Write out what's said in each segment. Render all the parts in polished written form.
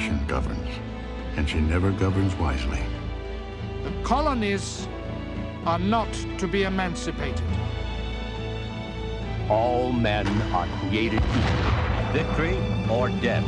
nation governs, and she never governs wisely. The colonies are not to be emancipated. All men are created equal, victory or death.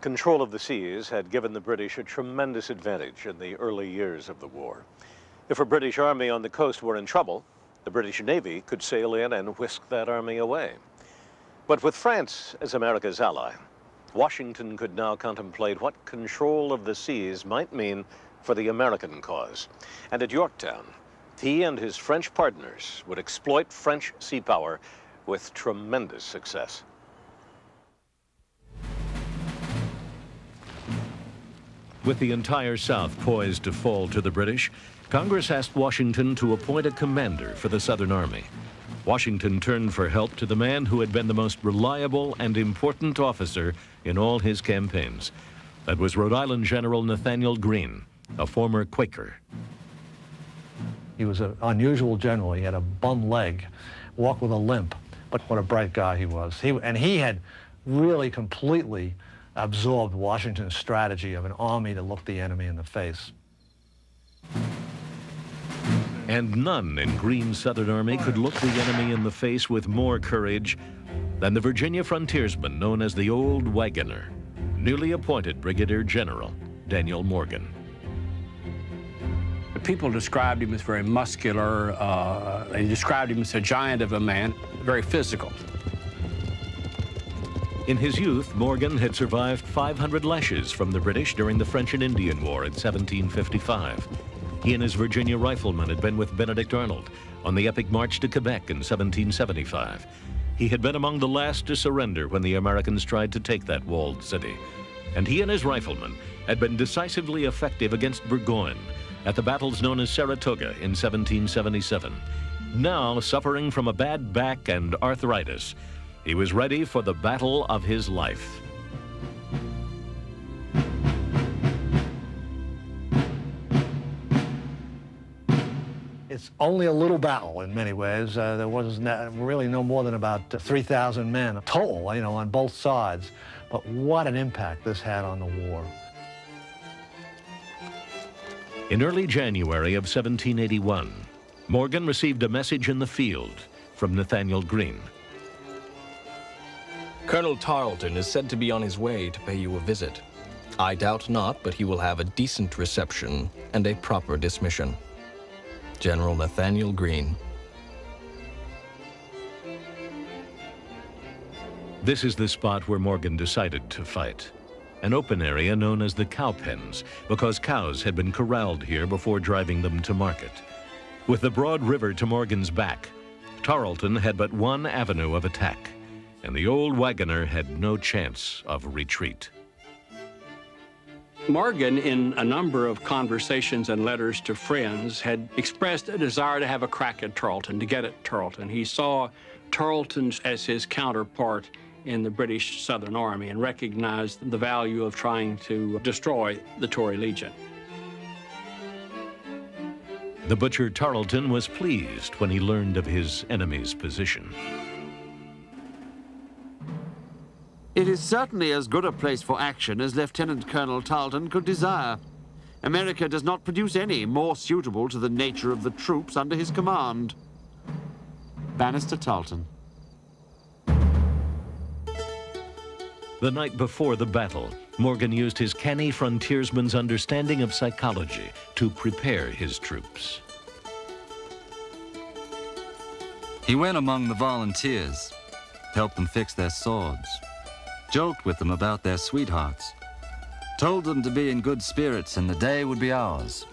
Control of the seas had given the British a tremendous advantage in the early years of the war. If a British army on the coast were in trouble, the British Navy could sail in and whisk that army away. But with France as America's ally, Washington could now contemplate what control of the seas might mean for the American cause. And at Yorktown, he and his French partners would exploit French sea power with tremendous success. With the entire South poised to fall to the British, Congress asked Washington to appoint a commander for the Southern Army. Washington turned for help to the man who had been the most reliable and important officer in all his campaigns. That was Rhode Island General Nathaniel Greene, a former Quaker. He was an unusual general. He had a bum leg, walked with a limp, but what a bright guy he was. He had really completely absorbed Washington's strategy of an army that looked the enemy in the face. And none in Greene's Southern Army could look the enemy in the face with more courage than the Virginia frontiersman known as the Old Wagoner, newly appointed Brigadier General Daniel Morgan. People described him as very muscular. They described him as a giant of a man, very physical. In his youth, Morgan had survived 500 lashes from the British during the French and Indian War in 1755. He and his Virginia riflemen had been with Benedict Arnold on the epic march to Quebec in 1775. He had been among the last to surrender when the Americans tried to take that walled city. And he and his riflemen had been decisively effective against Burgoyne at the battles known as Saratoga in 1777. Now, suffering from a bad back and arthritis, he was ready for the battle of his life. It's only a little battle in many ways. There was really no more than about 3,000 men total, on both sides. But what an impact this had on the war. In early January of 1781, Morgan received a message in the field from Nathaniel Greene. Colonel Tarleton is said to be on his way to pay you a visit. I doubt not, but he will have a decent reception and a proper dismission. General Nathaniel Greene. This is the spot where Morgan decided to fight. An open area known as the cow pens, because cows had been corralled here before driving them to market. With the broad river to Morgan's back, Tarleton had but one avenue of attack, and the Old Wagoner had no chance of retreat. Morgan, in a number of conversations and letters to friends, had expressed a desire to have a crack at Tarleton, to get at Tarleton. He saw Tarleton as his counterpart in the British Southern Army and recognized the value of trying to destroy the Tory Legion. The butcher Tarleton was pleased when he learned of his enemy's position. It is certainly as good a place for action as Lieutenant Colonel Tarleton could desire. America does not produce any more suitable to the nature of the troops under his command. Bannister Tarleton. The night before the battle, Morgan used his canny frontiersman's understanding of psychology to prepare his troops. He went among the volunteers, helped them fix their swords, joked with them about their sweethearts, told them to be in good spirits and the day would be ours.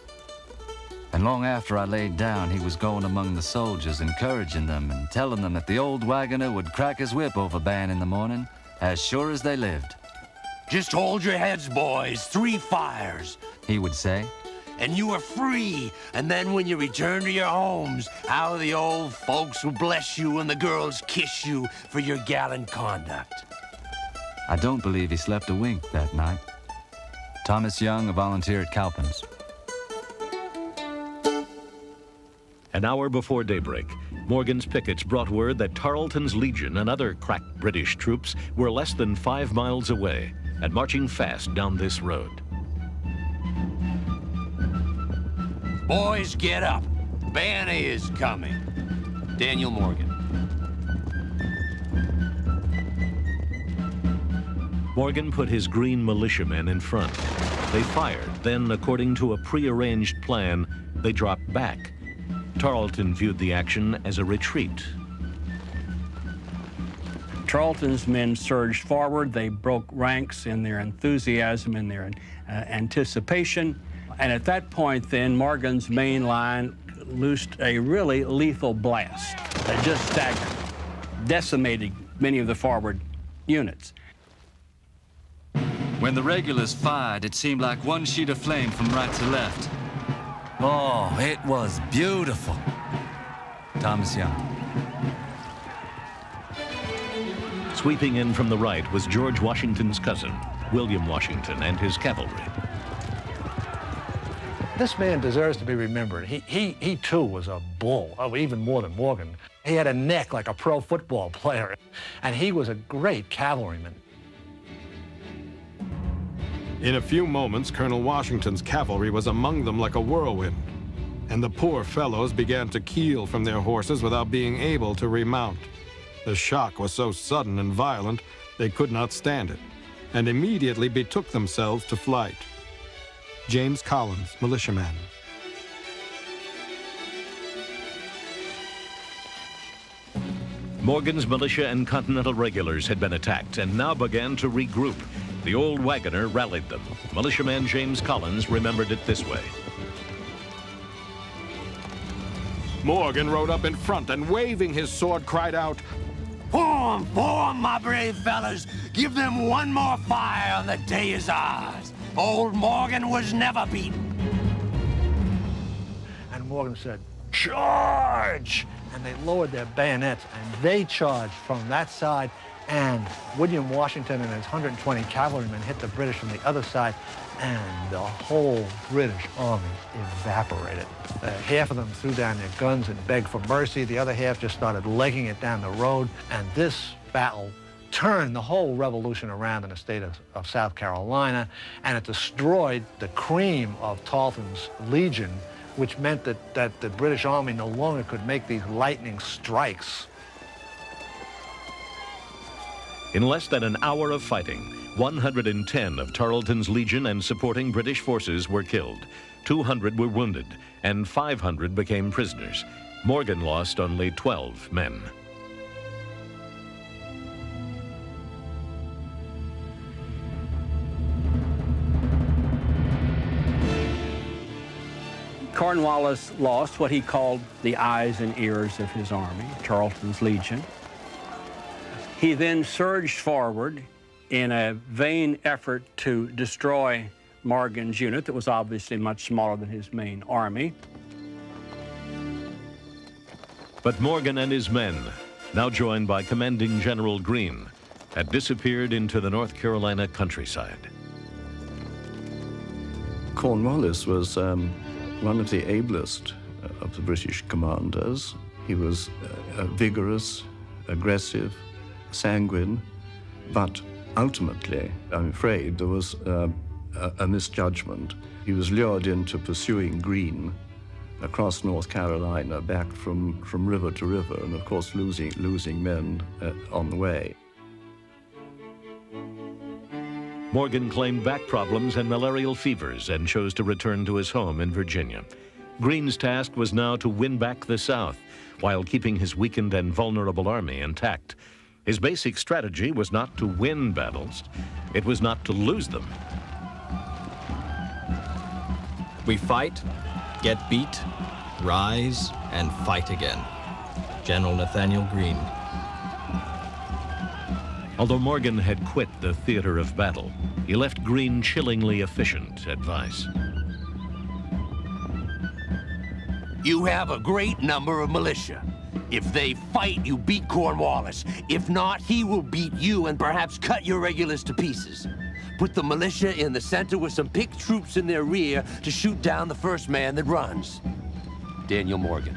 And long after I laid down, he was going among the soldiers, encouraging them and telling them that the old wagoner would crack his whip over Ban in the morning, as sure as they lived. Just hold your heads, boys. 3 fires, he would say. And you are free. And then when you return to your homes, how the old folks will bless you and the girls kiss you for your gallant conduct. I don't believe he slept a wink that night. Thomas Young, a volunteer at Cowpens. An hour before daybreak, Morgan's pickets brought word that Tarleton's Legion and other crack British troops were less than 5 miles away and marching fast down this road. Boys, get up. Ban is coming. Daniel Morgan. Morgan put his green militiamen in front. They fired, then, according to a prearranged plan, they dropped back. Tarleton viewed the action as a retreat. Tarleton's men surged forward. They broke ranks in their enthusiasm, in their anticipation. And at that point, then, Morgan's main line loosed a really lethal blast that just staggered, decimated many of the forward units. When the regulars fired, it seemed like one sheet of flame from right to left. Oh, it was beautiful. Thomas Young. Sweeping in from the right was George Washington's cousin, William Washington, and his cavalry. This man deserves to be remembered. He too was a bull, even more than Morgan. He had a neck like a pro football player, and he was a great cavalryman. In a few moments, Colonel Washington's cavalry was among them like a whirlwind, and the poor fellows began to keel from their horses without being able to remount. The shock was so sudden and violent, they could not stand it, and immediately betook themselves to flight. James Collins, militiaman. Morgan's militia and Continental regulars had been attacked and now began to regroup. The old wagoner rallied them. Militiaman James Collins remembered it this way. Morgan rode up in front and, waving his sword, cried out, Form, my brave fellas. Give them one more fire and the day is ours. Old Morgan was never beaten. And Morgan said, charge! And they lowered their bayonets, and they charged from that side, and William Washington and his 120 cavalrymen hit the British from the other side, and the whole British army evaporated. Half of them threw down their guns and begged for mercy. The other half just started legging it down the road, and this battle turned the whole revolution around in the state of South Carolina, and it destroyed the cream of Tarleton's Legion, which meant that the British Army no longer could make these lightning strikes. In less than an hour of fighting, 110 of Tarleton's Legion and supporting British forces were killed. 200 were wounded, and 500 became prisoners. Morgan lost only 12 men. Cornwallis lost what he called the eyes and ears of his army, Tarleton's Legion. He then surged forward in a vain effort to destroy Morgan's unit that was obviously much smaller than his main army. But Morgan and his men, now joined by Commanding General Greene, had disappeared into the North Carolina countryside. Cornwallis was one of the ablest of the British commanders. He was vigorous, aggressive, sanguine, but ultimately, I'm afraid, there was a misjudgment. He was lured into pursuing Greene across North Carolina, back from river to river, and of course losing men on the way. Morgan claimed back problems and malarial fevers and chose to return to his home in Virginia. Greene's task was now to win back the South while keeping his weakened and vulnerable army intact. His basic strategy was not to win battles, it was not to lose them. We fight, get beat, rise, and fight again. General Nathanael Greene. Although Morgan had quit the theater of battle, he left Greene chillingly efficient advice. You have a great number of militia. If they fight, you beat Cornwallis. If not, he will beat you and perhaps cut your regulars to pieces. Put the militia in the center with some picked troops in their rear to shoot down the first man that runs. Daniel Morgan.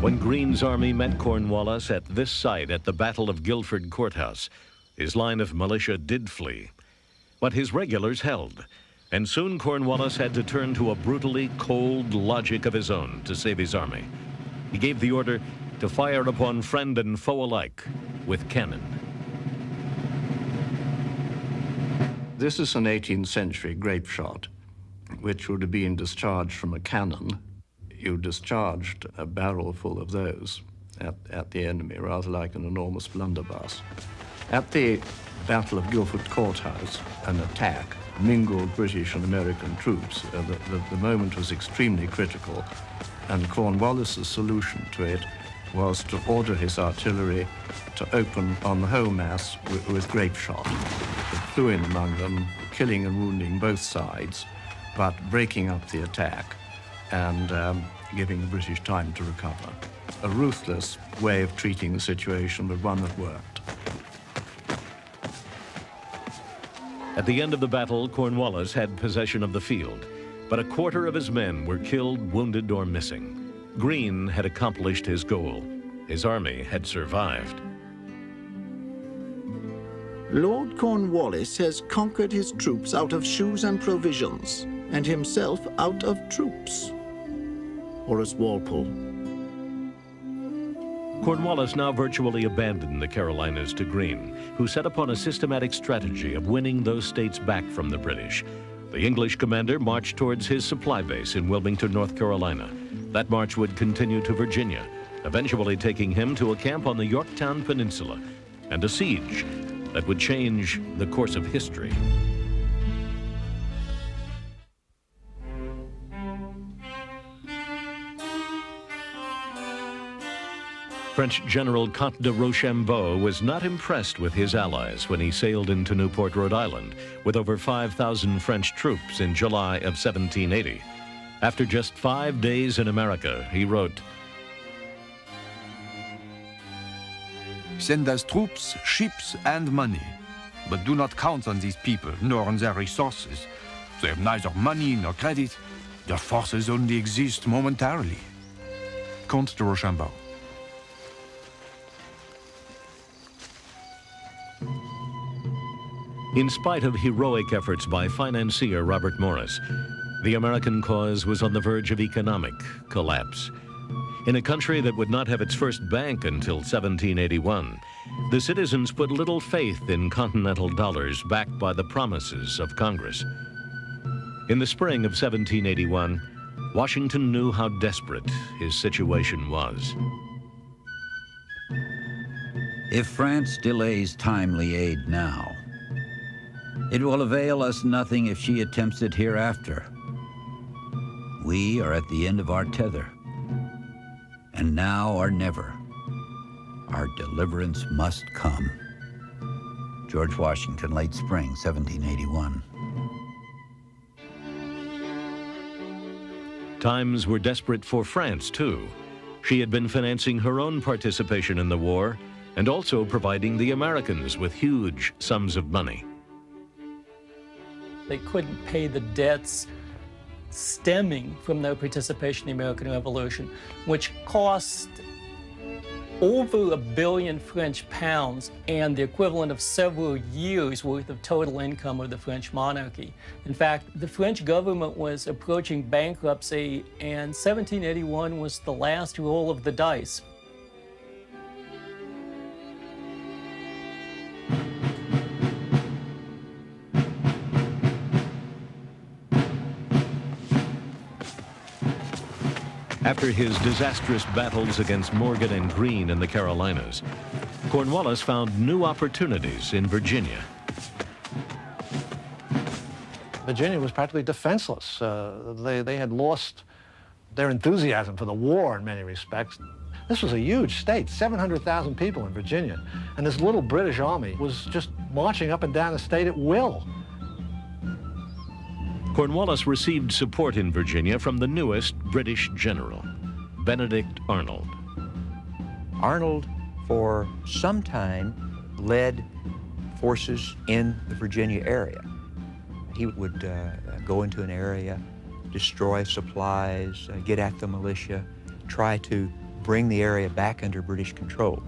When Greene's army met Cornwallis at this site at the Battle of Guilford Courthouse, his line of militia did flee. But his regulars held, and soon Cornwallis had to turn to a brutally cold logic of his own to save his army. He gave the order to fire upon friend and foe alike with cannon. This is an 18th century grape shot, which would have been discharged from a cannon. You discharged a barrel full of those at the enemy, rather like an enormous blunderbuss. At the Battle of Guilford Courthouse, an attack mingled British and American troops. The moment was extremely critical, and Cornwallis's solution to it was to order his artillery to open on the whole mass with grape shot. It flew in among them, killing and wounding both sides, but breaking up the attack and giving the British time to recover. A ruthless way of treating the situation, but one that worked. At the end of the battle, Cornwallis had possession of the field, but a quarter of his men were killed, wounded, or missing. Greene had accomplished his goal. His army had survived. Lord Cornwallis has conquered his troops out of shoes and provisions, and himself out of troops. Horace Walpole. Cornwallis now virtually abandoned the Carolinas to Greene, who set upon a systematic strategy of winning those states back from the British. The English commander marched towards his supply base in Wilmington, North Carolina. That march would continue to Virginia, eventually taking him to a camp on the Yorktown Peninsula and a siege that would change the course of history. French General Comte de Rochambeau was not impressed with his allies when he sailed into Newport, Rhode Island, with over 5,000 French troops in July of 1780. After just 5 days in America, he wrote, "Send us troops, ships, and money. But do not count on these people, nor on their resources. They have neither money nor credit. Their forces only exist momentarily." Comte de Rochambeau. In spite of heroic efforts by financier Robert Morris, the American cause was on the verge of economic collapse. In a country that would not have its first bank until 1781, the citizens put little faith in continental dollars backed by the promises of Congress. In the spring of 1781, Washington knew how desperate his situation was. If France delays timely aid now, it will avail us nothing if she attempts it hereafter. We are at the end of our tether, and now or never, our deliverance must come. George Washington, late spring, 1781. Times were desperate for France, too. She had been financing her own participation in the war and also providing the Americans with huge sums of money. they couldn't pay the debts stemming from their participation in the American Revolution, which cost over £1 billion French pounds and the equivalent of several years' worth of total income of the French monarchy. In fact, the French government was approaching bankruptcy, and 1781 was the last roll of the dice. After his disastrous battles against Morgan and Greene in the Carolinas, Cornwallis found new opportunities in Virginia. Virginia was practically defenseless. They had lost their enthusiasm for the war in many respects. This was a huge state, 700,000 people in Virginia, and this little British army was just marching up and down the state at will. Cornwallis received support in Virginia from the newest British general, Benedict Arnold. Arnold, for some time, led forces in the Virginia area. He would go into an area, destroy supplies, get at the militia, try to bring the area back under British control.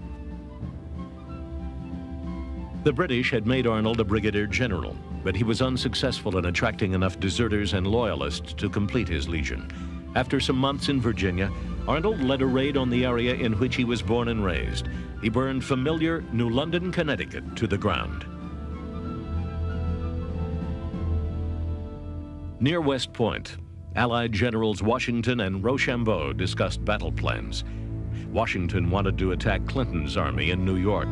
The British had made Arnold a brigadier general, but he was unsuccessful in attracting enough deserters and loyalists to complete his legion. After some months in Virginia, Arnold led a raid on the area in which he was born and raised. He burned familiar New London, Connecticut to the ground. Near West Point, Allied generals Washington and Rochambeau discussed battle plans. Washington wanted to attack Clinton's army in New York,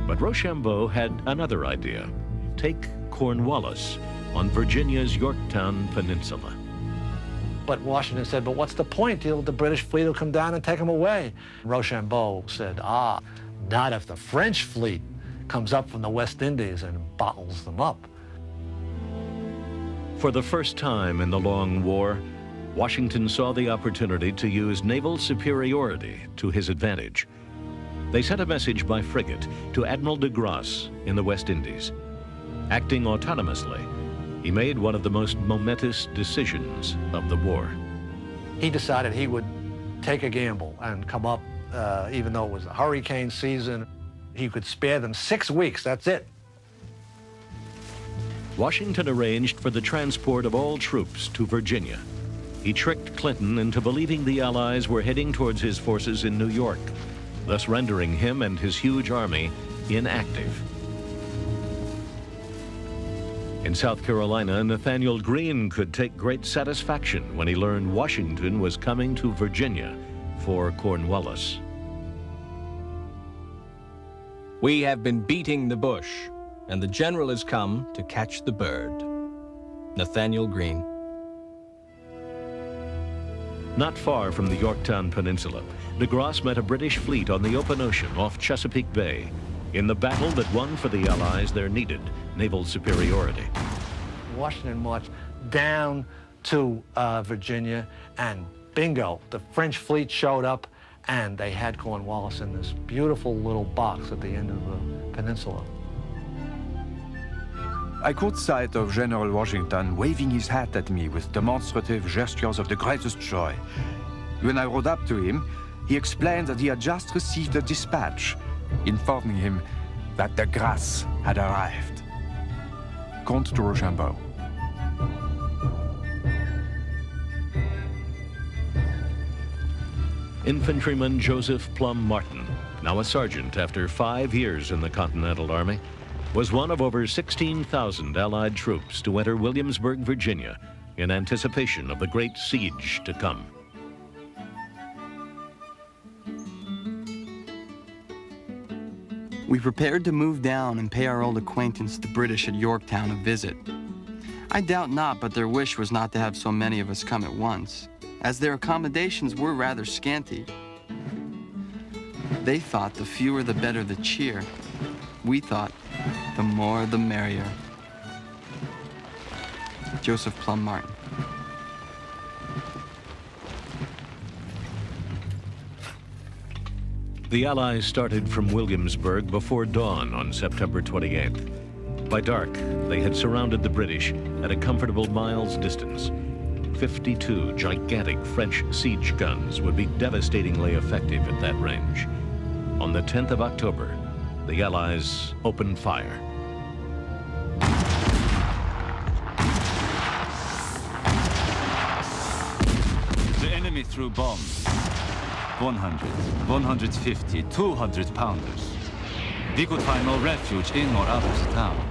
but Rochambeau had another idea: take Cornwallis on Virginia's Yorktown Peninsula. But Washington said, but what's the point? The British fleet will come down and take him away. Rochambeau said, not if the French fleet comes up from the West Indies and bottles them up. For the first time in the long war, Washington saw the opportunity to use naval superiority to his advantage. They sent a message by frigate to Admiral de Grasse in the West Indies. Acting autonomously, he made one of the most momentous decisions of the war. He decided he would take a gamble and come up, even though it was a hurricane season. He could spare them 6 weeks, that's it. Washington arranged for the transport of all troops to Virginia. He tricked Clinton into believing the Allies were heading towards his forces in New York, thus rendering him and his huge army inactive. In South Carolina, Nathaniel Greene could take great satisfaction when he learned Washington was coming to Virginia for Cornwallis. We have been beating the bush, and the general has come to catch the bird. Nathaniel Greene. Not far from the Yorktown Peninsula, de Grasse met a British fleet on the open ocean off Chesapeake Bay in the battle that won for the Allies their needed naval superiority. Washington marched down to Virginia, and bingo, the French fleet showed up, and they had Cornwallis in this beautiful little box at the end of the peninsula. I caught sight of General Washington waving his hat at me with demonstrative gestures of the greatest joy. When I rode up to him, he explained that he had just received a dispatch informing him that de Grasse had arrived. Comte de Rochambeau. Infantryman Joseph Plum Martin, now a sergeant after 5 years in the Continental Army, was one of over 16,000 Allied troops to enter Williamsburg, Virginia, in anticipation of the great siege to come. We prepared to move down and pay our old acquaintance, the British at Yorktown, a visit. I doubt not, but their wish was not to have so many of us come at once, as their accommodations were rather scanty. They thought the fewer the better the cheer. We thought the more the merrier. Joseph Plum Martin. The Allies started from Williamsburg before dawn on September 28th. By dark, they had surrounded the British at a comfortable mile's distance. 52 gigantic French siege guns would be devastatingly effective at that range. On the 10th of October, the Allies opened fire. The enemy threw bombs. 100, 150, 200 pounders. We could find no refuge in or out of the town.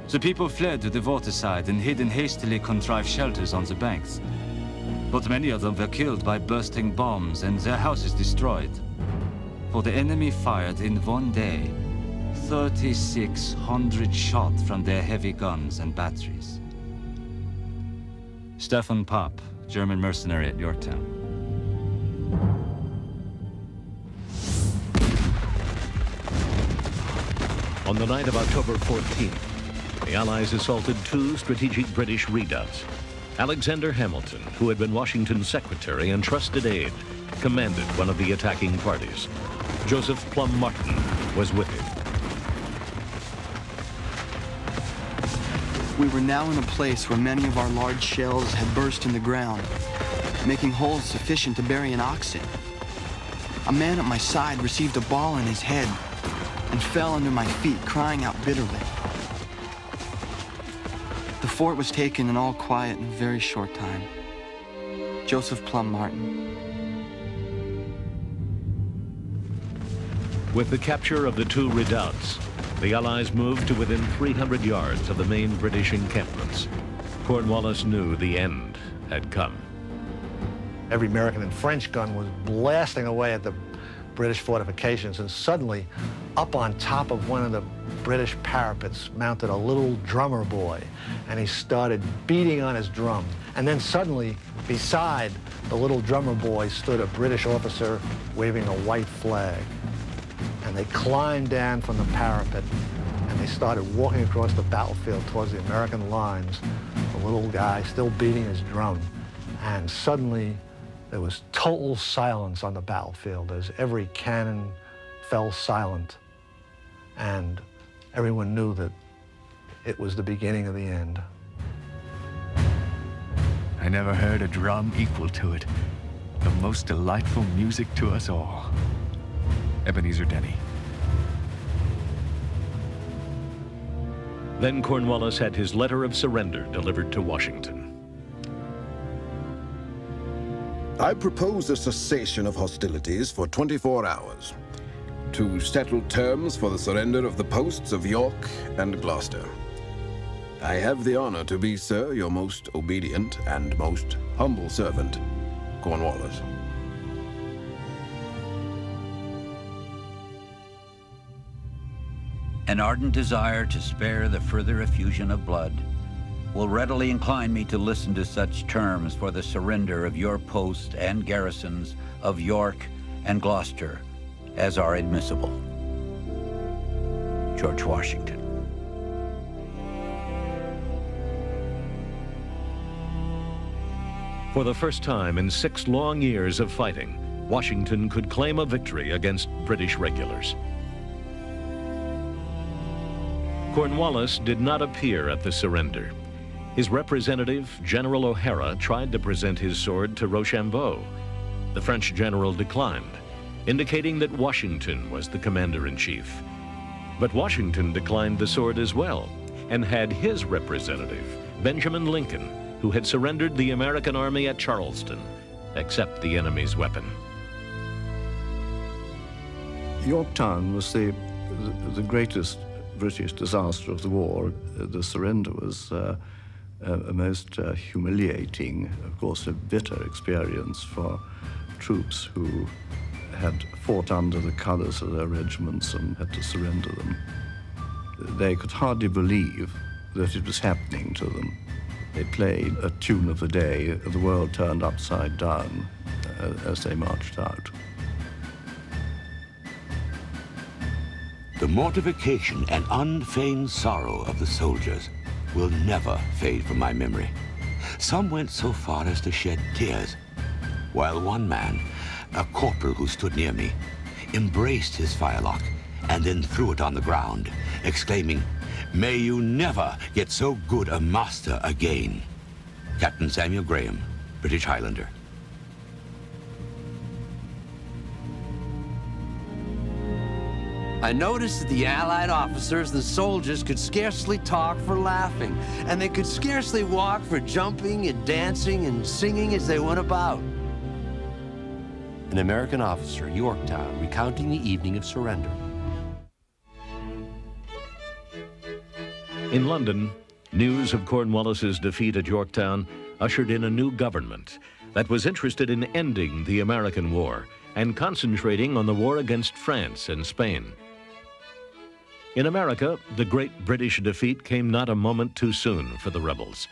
The people fled to the waterside and hid in hastily contrived shelters on the banks. But many of them were killed by bursting bombs and their houses destroyed. For the enemy fired in one day 3,600 shot from their heavy guns and batteries. Stefan Popp, German mercenary at Yorktown. On the night of October 14th, the Allies assaulted two strategic British redoubts. Alexander Hamilton, who had been Washington's secretary and trusted aide, commanded one of the attacking parties. Joseph Plum Martin was with him. We were now in a place where many of our large shells had burst in the ground, making holes sufficient to bury an ox in. A man at my side received a ball in his head and fell under my feet, crying out bitterly. The fort was taken and all quiet in a very short time. Joseph Plum Martin. With the capture of the two redoubts, the Allies moved to within 300 yards of the main British encampments. Cornwallis knew the end had come. Every American and French gun was blasting away at the British fortifications, and suddenly, up on top of one of the British parapets mounted a little drummer boy, and he started beating on his drum. And then suddenly, beside the little drummer boy stood a British officer waving a white flag. And they climbed down from the parapet, and they started walking across the battlefield towards the American lines, the little guy still beating his drum. And suddenly, there was total silence on the battlefield as every cannon fell silent, and everyone knew that it was the beginning of the end. I never heard a drum equal to it. The most delightful music to us all. Ebenezer Denny. Then Cornwallis had his letter of surrender delivered to Washington. I propose a cessation of hostilities for 24 hours to settle terms for the surrender of the posts of York and Gloucester. I have the honor to be, sir, your most obedient and most humble servant, Cornwallis. An ardent desire to spare the further effusion of blood will readily incline me to listen to such terms for the surrender of your posts and garrisons of York and Gloucester as are admissible. George Washington. For the first time in 6 long years of fighting, Washington could claim a victory against British regulars. Cornwallis did not appear at the surrender. His representative, General O'Hara, tried to present his sword to Rochambeau. The French general declined, indicating that Washington was the commander-in-chief. But Washington declined the sword as well, and had his representative, Benjamin Lincoln, who had surrendered the American army at Charleston, accept the enemy's weapon. Yorktown was the greatest British disaster of the war. The surrender was a most humiliating, of course, a bitter experience for troops who had fought under the colors of their regiments and had to surrender them. They could hardly believe that it was happening to them. They played a tune of the day, the world turned upside down as they marched out. The mortification and unfeigned sorrow of the soldiers will never fade from my memory. Some went so far as to shed tears, while one man, a corporal who stood near me, embraced his firelock and then threw it on the ground, exclaiming, "May you never get so good a master again." Captain Samuel Graham, British Highlander. I noticed that the Allied officers and soldiers could scarcely talk for laughing, and they could scarcely walk for jumping and dancing and singing as they went about. An American officer at Yorktown recounting the evening of surrender. In London, news of Cornwallis's defeat at Yorktown ushered in a new government that was interested in ending the American war and concentrating on the war against France and Spain. In America, the great British defeat came not a moment too soon for the rebels.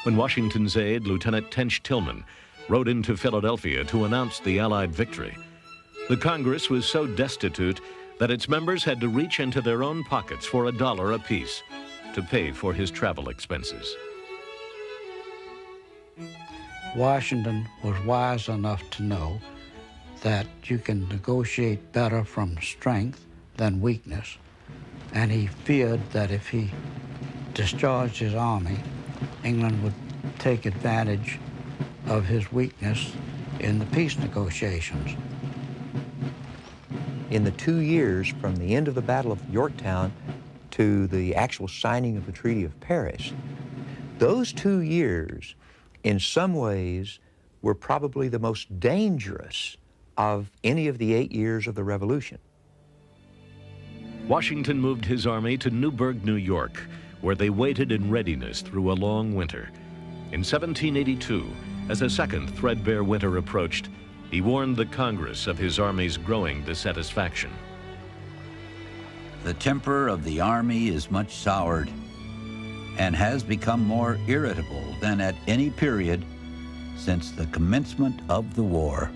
When Washington's aide, Lieutenant Tench Tillman, rode into Philadelphia to announce the Allied victory, the Congress was so destitute that its members had to reach into their own pockets for $1 apiece to pay for his travel expenses. Washington was wise enough to know that you can negotiate better from strength than weakness, and he feared that if he discharged his army, England would take advantage of his weakness in the peace negotiations. In the 2 years from the end of the Battle of Yorktown to the actual signing of the Treaty of Paris, those 2 years, in some ways, were probably the most dangerous of any of the 8 years of the Revolution. Washington moved his army to Newburgh, New York, where they waited in readiness through a long winter. In 1782, as a second threadbare winter approached, he warned the Congress of his army's growing dissatisfaction. The temper of the army is much soured and has become more irritable than at any period since the commencement of the war.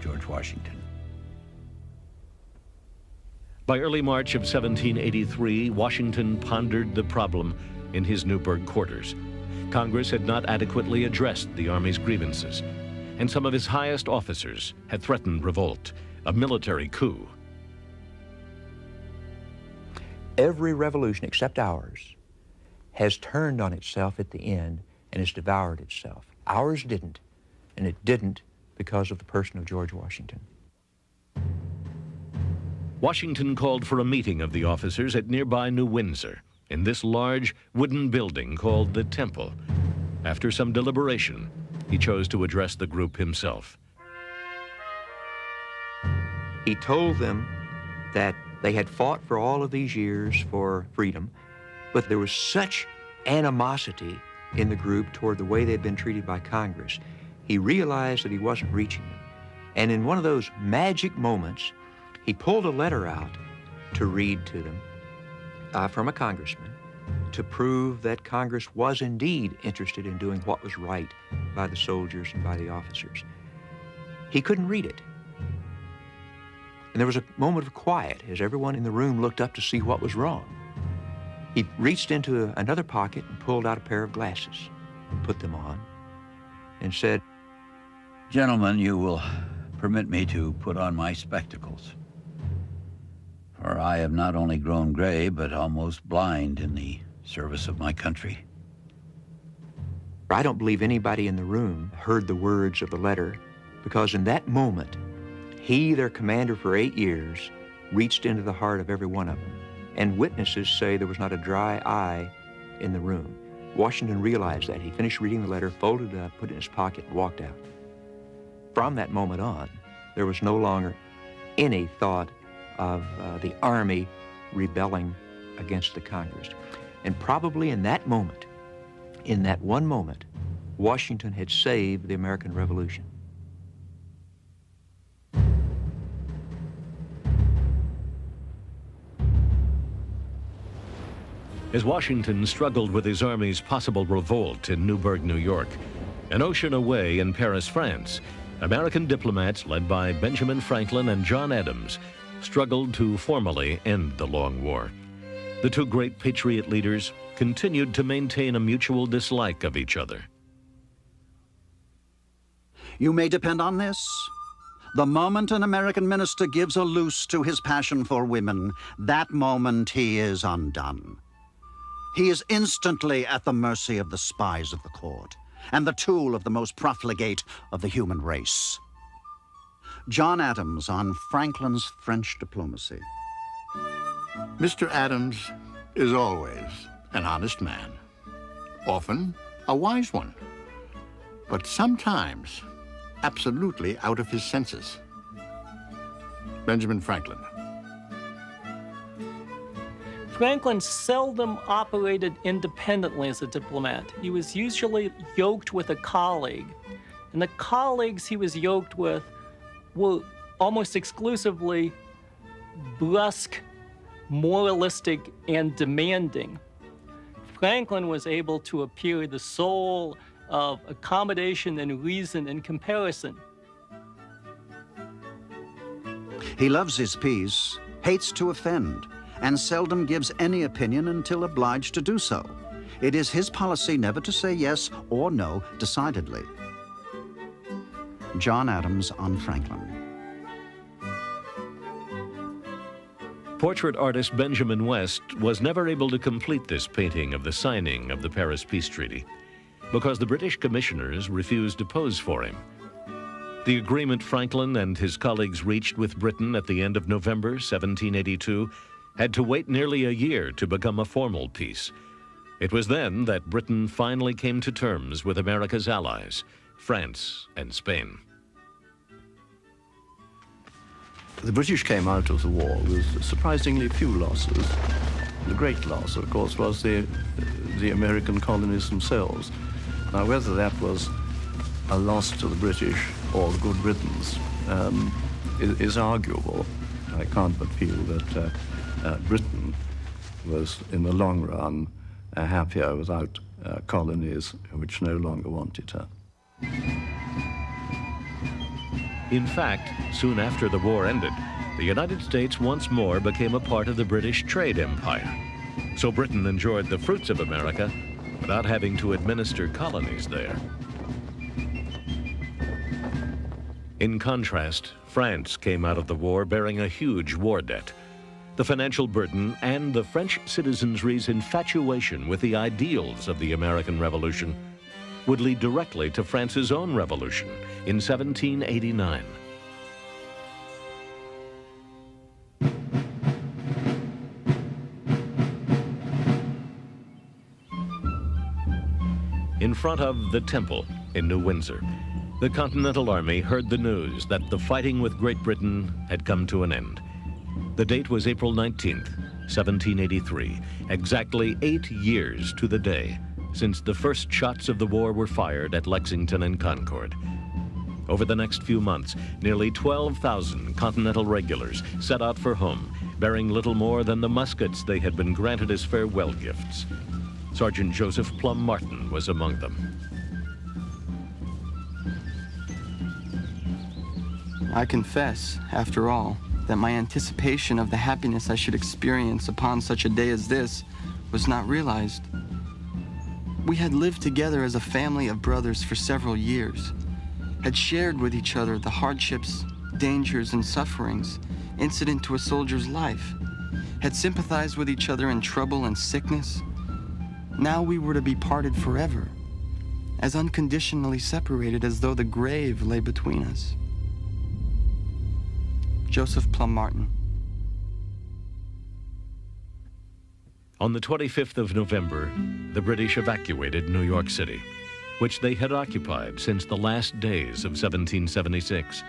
George Washington. By early March of 1783, Washington pondered the problem in his Newburgh quarters. Congress had not adequately addressed the Army's grievances, and some of his highest officers had threatened revolt, a military coup. Every revolution except ours has turned on itself at the end and has devoured itself. Ours didn't, and it didn't because of the person of George Washington. Washington called for a meeting of the officers at nearby New Windsor, in this large wooden building called the Temple. After some deliberation, he chose to address the group himself. He told them that they had fought for all of these years for freedom, but there was such animosity in the group toward the way they'd been treated by Congress. He realized that he wasn't reaching them. And in one of those magic moments, he pulled a letter out to read to them from a congressman to prove that Congress was indeed interested in doing what was right by the soldiers and by the officers. He couldn't read it. And there was a moment of quiet as everyone in the room looked up to see what was wrong. He reached into another pocket and pulled out a pair of glasses, put them on, and said, "Gentlemen, you will permit me to put on my spectacles, for I have not only grown gray, but almost blind in the service of my country." I don't believe anybody in the room heard the words of the letter, because in that moment, he, their commander for 8 years, reached into the heart of every one of them. And witnesses say there was not a dry eye in the room. Washington realized that. He finished reading the letter, folded it up, put it in his pocket, and walked out. From that moment on, there was no longer any thought of the Army rebelling against the Congress. And probably in that moment, in that one moment, Washington had saved the American Revolution. As Washington struggled with his army's possible revolt in Newburgh, New York, an ocean away in Paris, France, American diplomats led by Benjamin Franklin and John Adams struggled to formally end the long war. The two great patriot leaders continued to maintain a mutual dislike of each other. You may depend on this. The moment an American minister gives a loose to his passion for women, that moment he is undone. He is instantly at the mercy of the spies of the court and the tool of the most profligate of the human race. John Adams on Franklin's French diplomacy. Mr. Adams is always an honest man, often a wise one, but sometimes absolutely out of his senses. Benjamin Franklin. Franklin seldom operated independently as a diplomat. He was usually yoked with a colleague, and the colleagues he was yoked with were almost exclusively brusque, moralistic, and demanding. Franklin was able to appear the soul of accommodation and reason and comparison. He loves his peace, hates to offend, and seldom gives any opinion until obliged to do so. It is his policy never to say yes or no decidedly. John Adams on Franklin. Portrait artist Benjamin West was never able to complete this painting of the signing of the Paris Peace Treaty because the British commissioners refused to pose for him. The agreement Franklin and his colleagues reached with Britain at the end of November 1782 had to wait nearly a year to become a formal peace. It was then that Britain finally came to terms with America's allies, France and Spain. The British came out of the war with surprisingly few losses. The great loss, of course, was the American colonies themselves. Now, whether that was a loss to the British or good riddance is arguable. I can't but feel that Britain was, in the long run, happier without colonies which no longer wanted her. In fact, soon after the war ended, the United States once more became a part of the British trade empire. So Britain enjoyed the fruits of America without having to administer colonies there. In contrast, France came out of the war bearing a huge war debt. The financial burden and the French citizenry's infatuation with the ideals of the American Revolution would lead directly to France's own revolution in 1789. In front of the Temple in New Windsor, the Continental Army heard the news that the fighting with Great Britain had come to an end. The date was April 19th, 1783, exactly 8 years to the day since the first shots of the war were fired at Lexington and Concord. Over the next few months, nearly 12,000 Continental regulars set out for home, bearing little more than the muskets they had been granted as farewell gifts. Sergeant Joseph Plum Martin was among them. I confess, after all, that my anticipation of the happiness I should experience upon such a day as this was not realized. We had lived together as a family of brothers for several years, had shared with each other the hardships, dangers, and sufferings incident to a soldier's life, had sympathized with each other in trouble and sickness. Now we were to be parted forever, as unconditionally separated as though the grave lay between us. Joseph Plum Martin. On the 25th of November, the British evacuated New York City, which they had occupied since the last days of 1776.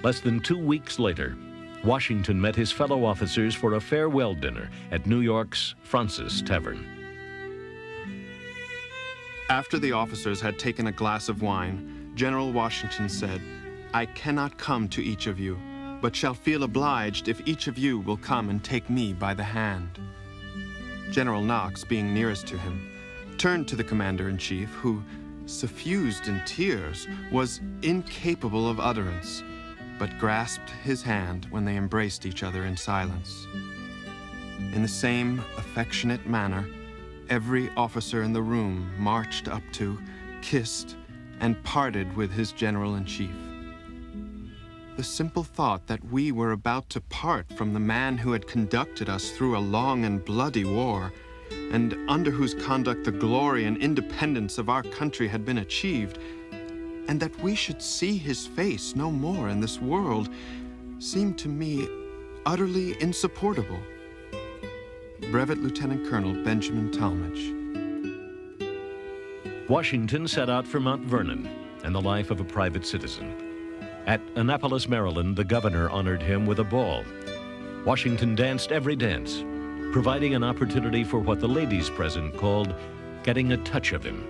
Less than 2 weeks later, Washington met his fellow officers for a farewell dinner at New York's Fraunces Tavern. After the officers had taken a glass of wine, General Washington said, "I cannot come to each of you, but shall feel obliged if each of you will come and take me by the hand." General Knox, being nearest to him, turned to the commander-in-chief, who, suffused in tears, was incapable of utterance, but grasped his hand when they embraced each other in silence. In the same affectionate manner, every officer in the room marched up to, kissed, and parted with his general-in-chief. The simple thought that we were about to part from the man who had conducted us through a long and bloody war, and under whose conduct the glory and independence of our country had been achieved, and that we should see his face no more in this world, seemed to me utterly insupportable. Brevet Lieutenant Colonel Benjamin Talmadge. Washington set out for Mount Vernon and the life of a private citizen. At Annapolis, Maryland, the governor honored him with a ball. Washington danced every dance, providing an opportunity for what the ladies present called getting a touch of him.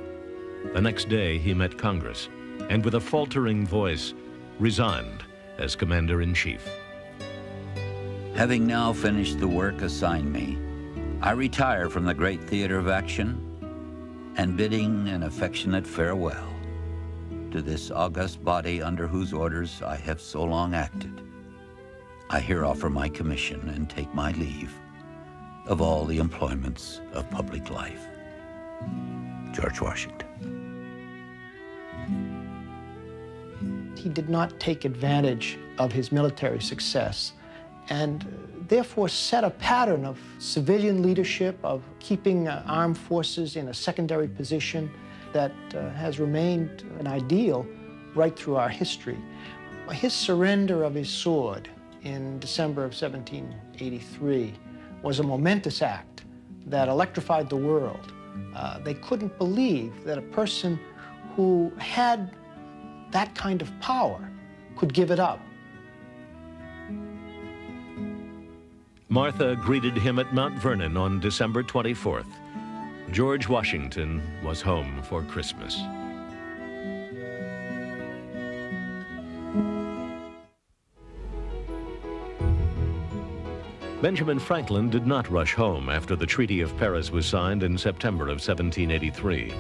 The next day, he met Congress, and with a faltering voice, resigned as Commander-in-Chief. Having now finished the work assigned me, I retire from the great theater of action and bidding an affectionate farewell to this august body under whose orders I have so long acted, I here offer my commission and take my leave of all the employments of public life. George Washington. He did not take advantage of his military success and therefore set a pattern of civilian leadership, of keeping armed forces in a secondary position that has remained an ideal right through our history. His surrender of his sword in December of 1783 was a momentous act that electrified the world. They couldn't believe that a person who had that kind of power could give it up. Martha greeted him at Mount Vernon on December 24th. George Washington was home for Christmas. Benjamin Franklin did not rush home after the Treaty of Paris was signed in September of 1783.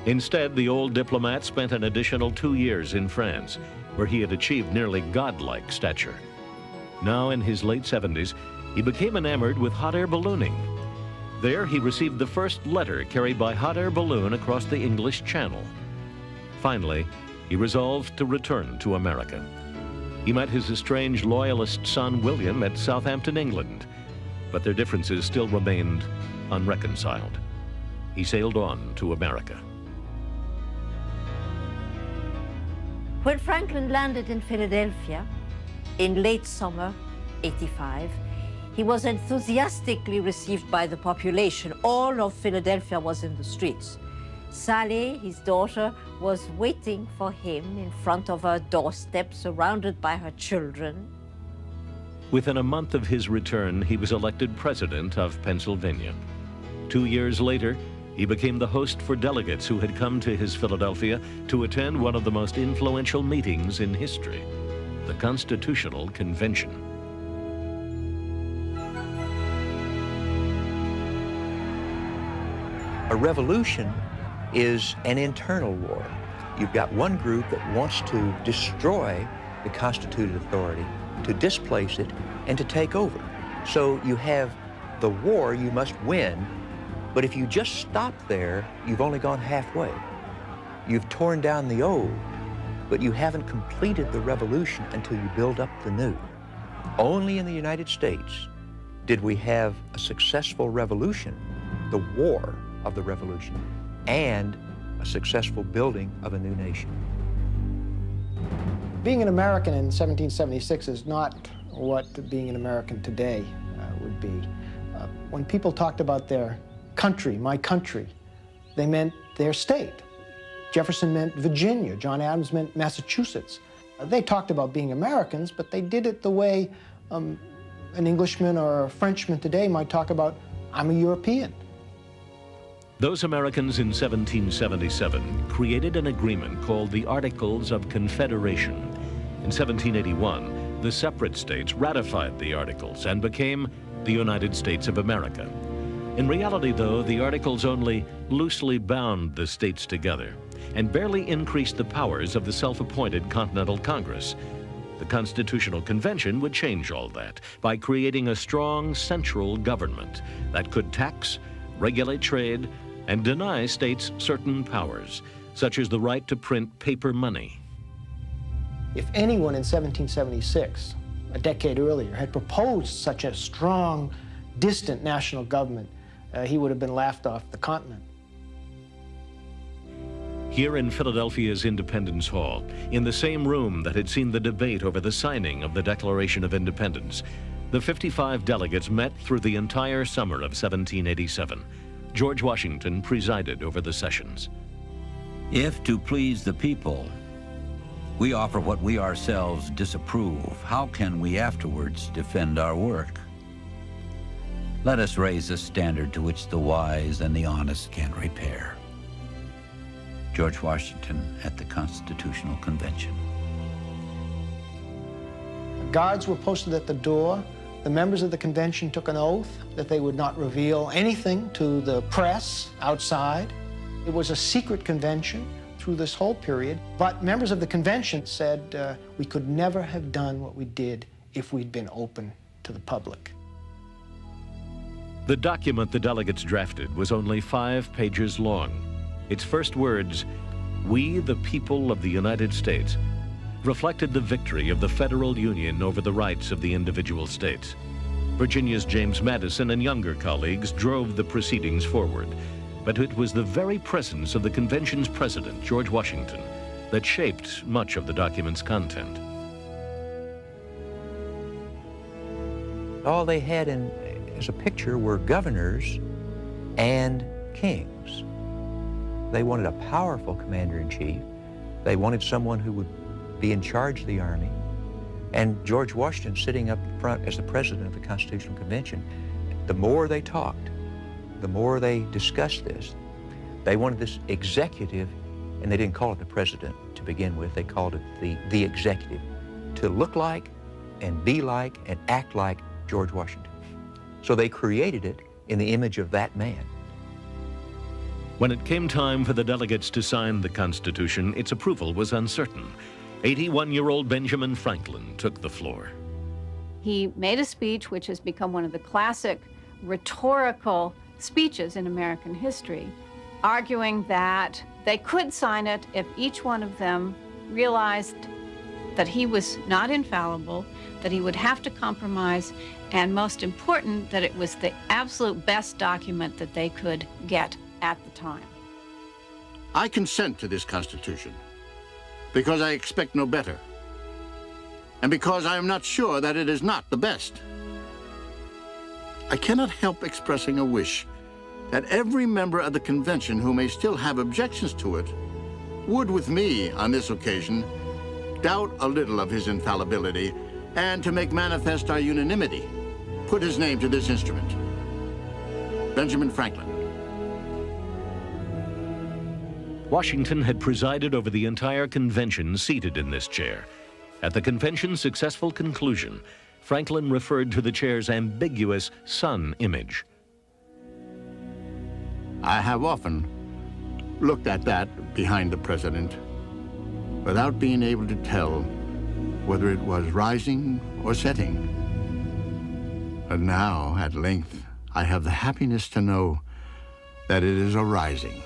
Instead, the old diplomat spent an additional 2 years in France, where he had achieved nearly godlike stature. Now in his late 70s, he became enamored with hot air ballooning. There, he received the first letter carried by hot air balloon across the English Channel. Finally, he resolved to return to America. He met his estranged loyalist son, William, at Southampton, England, but their differences still remained unreconciled. He sailed on to America. When Franklin landed in Philadelphia in late summer '85, he was enthusiastically received by the population. All of Philadelphia was in the streets. Sally, his daughter, was waiting for him in front of her doorstep, surrounded by her children. Within a month of his return, he was elected president of Pennsylvania. 2 years later, he became the host for delegates who had come to his Philadelphia to attend one of the most influential meetings in history, the Constitutional Convention. A revolution is an internal war. You've got one group that wants to destroy the constituted authority, to displace it, and to take over. So you have the war you must win, but if you just stop there, you've only gone halfway. You've torn down the old, but you haven't completed the revolution until you build up the new. Only in the United States did we have a successful revolution, the war of the revolution, and a successful building of a new nation. Being an American in 1776 is not what being an American today would be. When people talked about their country, my country, they meant their state. Jefferson meant Virginia, John Adams meant Massachusetts. They talked about being Americans, but they did it the way an Englishman or a Frenchman today might talk about, I'm a European. Those Americans in 1777 created an agreement called the Articles of Confederation. In 1781, the separate states ratified the Articles and became the United States of America. In reality, though, the Articles only loosely bound the states together and barely increased the powers of the self-appointed Continental Congress. The Constitutional Convention would change all that by creating a strong central government that could tax, regulate trade, and deny states certain powers, such as the right to print paper money. If anyone in 1776, a decade earlier, had proposed such a strong, distant national government, he would have been laughed off the continent. Here in Philadelphia's Independence Hall, in the same room that had seen the debate over the signing of the Declaration of Independence, the 55 delegates met through the entire summer of 1787. George Washington presided over the sessions. If to please the people, we offer what we ourselves disapprove, how can we afterwards defend our work? Let us raise a standard to which the wise and the honest can repair. George Washington at the Constitutional Convention. Guards were posted at the door. The members of the convention took an oath that they would not reveal anything to the press outside. It was a secret convention through this whole period, but members of the convention said we could never have done what we did if we'd been open to the public. The document the delegates drafted was only 5 pages long. Its first words, "We, the people of the United States," reflected the victory of the federal union over the rights of the individual states. Virginia's James Madison and younger colleagues drove the proceedings forward, but it was the very presence of the convention's president, George Washington, that shaped much of the document's content. All they had as a picture were governors and kings. They wanted a powerful commander-in-chief. They wanted someone who would be in charge of the army. And George Washington sitting up front as the president of the Constitutional Convention, the more they talked, the more they discussed this, they wanted this executive, and they didn't call it the president to begin with, they called it the executive, to look like and be like and act like George Washington. So they created it in the image of that man. When it came time for the delegates to sign the Constitution, its approval was uncertain. 81-year-old Benjamin Franklin took the floor. He made a speech which has become one of the classic rhetorical speeches in American history, arguing that they could sign it if each one of them realized that he was not infallible, that he would have to compromise, and most important, that it was the absolute best document that they could get at the time. I consent to this Constitution because I expect no better, and because I am not sure that it is not the best. I cannot help expressing a wish that every member of the convention who may still have objections to it would, with me on this occasion, doubt a little of his infallibility and, to make manifest our unanimity, put his name to this instrument. Benjamin Franklin. Washington had presided over the entire convention seated in this chair. At the convention's successful conclusion, Franklin referred to the chair's ambiguous sun image. I have often looked at that behind the president without being able to tell whether it was rising or setting. But now, at length, I have the happiness to know that it is a rising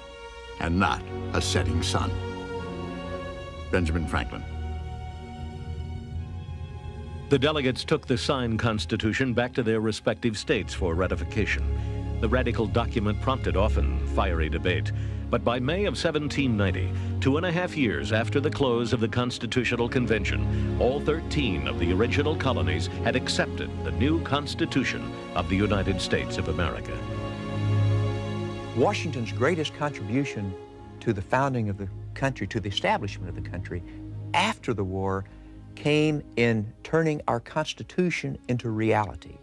and not a setting sun. Benjamin Franklin. The delegates took the signed Constitution back to their respective states for ratification. The radical document prompted often fiery debate, but by May of 1790, 2.5 years after the close of the Constitutional Convention, all 13 of the original colonies had accepted the new Constitution of the United States of America. Washington's greatest contribution to the founding of the country, to the establishment of the country after the war, came in turning our Constitution into reality.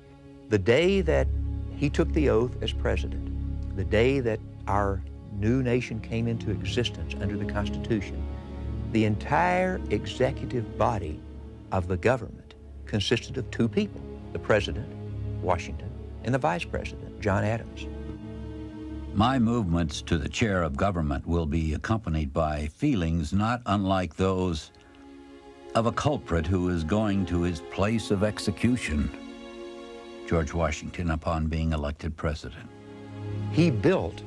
The day that he took the oath as president, the day that our new nation came into existence under the Constitution, the entire executive body of the government consisted of 2 people, the president, Washington, and the vice president, John Adams. My movements to the chair of government will be accompanied by feelings not unlike those of a culprit who is going to his place of execution. George Washington, upon being elected president. He built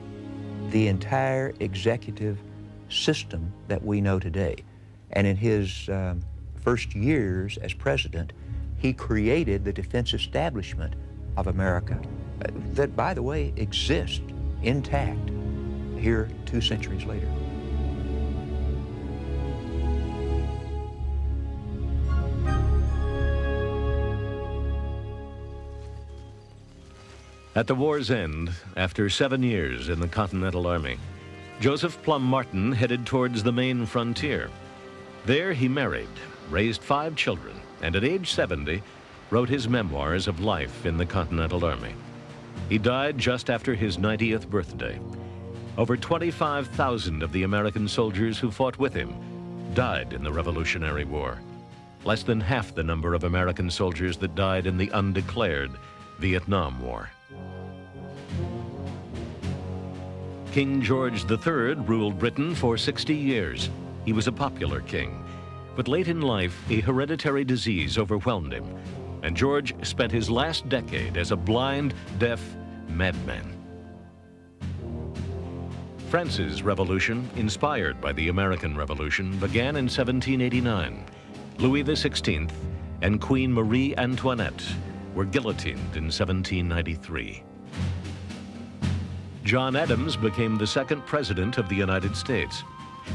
the entire executive system that we know today. And in his first years as president, he created the defense establishment of America that, by the way, exists intact here 2 centuries later. At the war's end, after 7 years in the Continental Army, Joseph Plum Martin headed towards the Maine frontier. There he married, raised 5 children, and at age 70, wrote his memoirs of life in the Continental Army. He died just after his 90th birthday. Over 25,000 of the American soldiers who fought with him died in the Revolutionary War. Less than half the number of American soldiers that died in the undeclared Vietnam War. King George III ruled Britain for 60 years. He was a popular king. But late in life, a hereditary disease overwhelmed him, and George spent his last decade as a blind, deaf madman. France's revolution, inspired by the American Revolution, began in 1789. Louis XVI and Queen Marie Antoinette were guillotined in 1793. John Adams became the second president of the United States.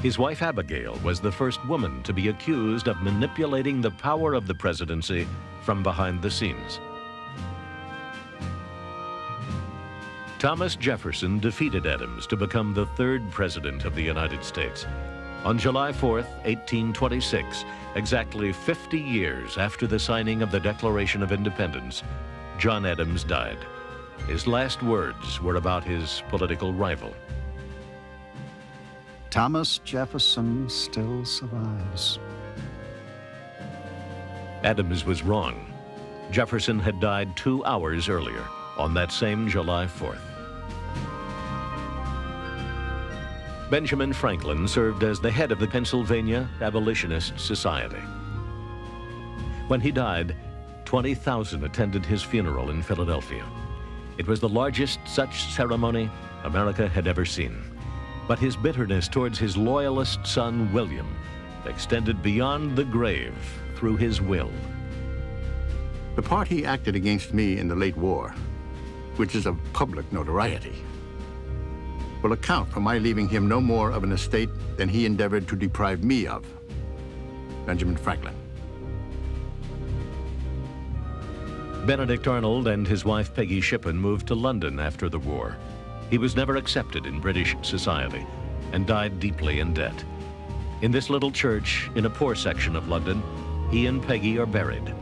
His wife Abigail was the first woman to be accused of manipulating the power of the presidency from behind the scenes. Thomas Jefferson defeated Adams to become the third president of the United States. On July 4th, 1826, exactly 50 years after the signing of the Declaration of Independence, John Adams died. His last words were about his political rival. Thomas Jefferson still survives. Adams was wrong. Jefferson had died 2 hours earlier, on that same July 4th. Benjamin Franklin served as the head of the Pennsylvania Abolitionist Society. When he died, 20,000 attended his funeral in Philadelphia. It was the largest such ceremony America had ever seen. But his bitterness towards his loyalist son, William, extended beyond the grave through his will. The part he acted against me in the late war, which is of public notoriety, will account for my leaving him no more of an estate than he endeavored to deprive me of. Benjamin Franklin. Benedict Arnold and his wife Peggy Shippen moved to London after the war. He was never accepted in British society and died deeply in debt. In this little church in a poor section of London, he and Peggy are buried.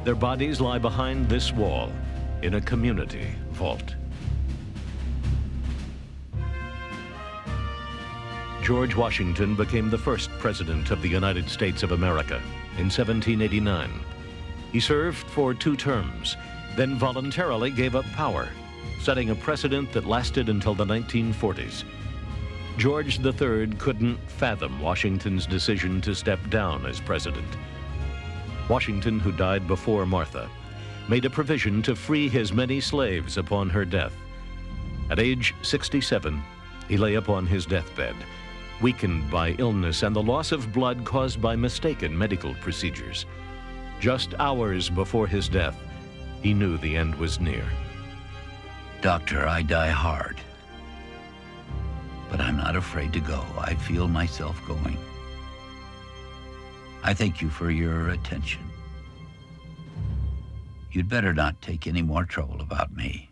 Their bodies lie behind this wall in a community vault. George Washington became the first president of the United States of America in 1789. He served for 2 terms, then voluntarily gave up power, setting a precedent that lasted until the 1940s. George III couldn't fathom Washington's decision to step down as president. Washington, who died before Martha, made a provision to free his many slaves upon her death. At age 67, he lay upon his deathbed, weakened by illness and the loss of blood caused by mistaken medical procedures. Just hours before his death, he knew the end was near. Doctor, I die hard. But I'm not afraid to go. I feel myself going. I thank you for your attention. You'd better not take any more trouble about me.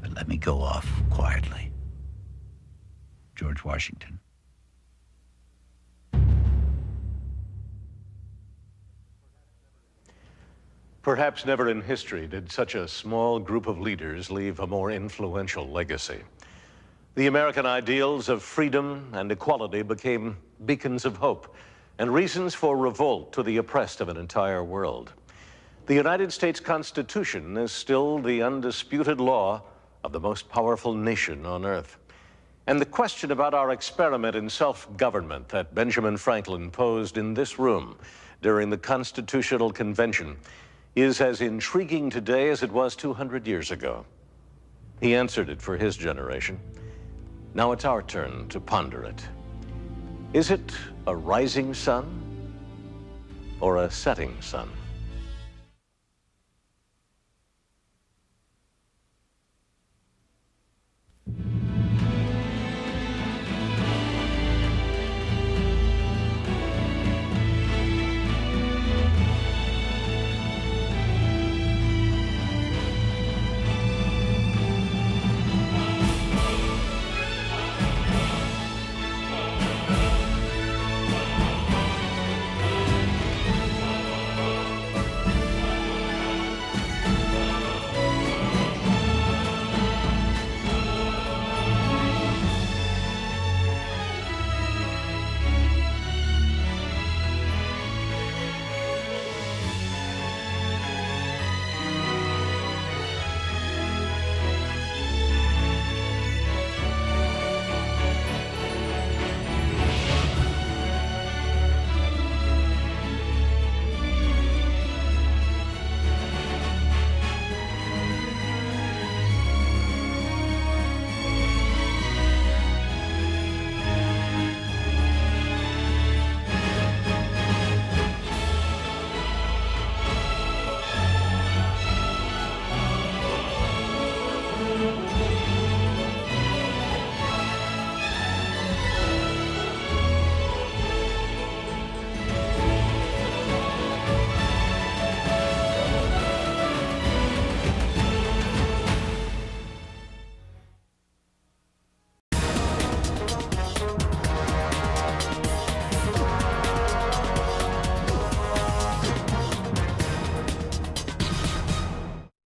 But let me go off quietly. George Washington. Perhaps never in history did such a small group of leaders leave a more influential legacy. The American ideals of freedom and equality became beacons of hope and reasons for revolt to the oppressed of an entire world. The United States Constitution is still the undisputed law of the most powerful nation on earth. And the question about our experiment in self-government that Benjamin Franklin posed in this room during the Constitutional Convention is as intriguing today as it was 200 years ago. He answered it for his generation. Now it's our turn to ponder it. Is it a rising sun or a setting sun.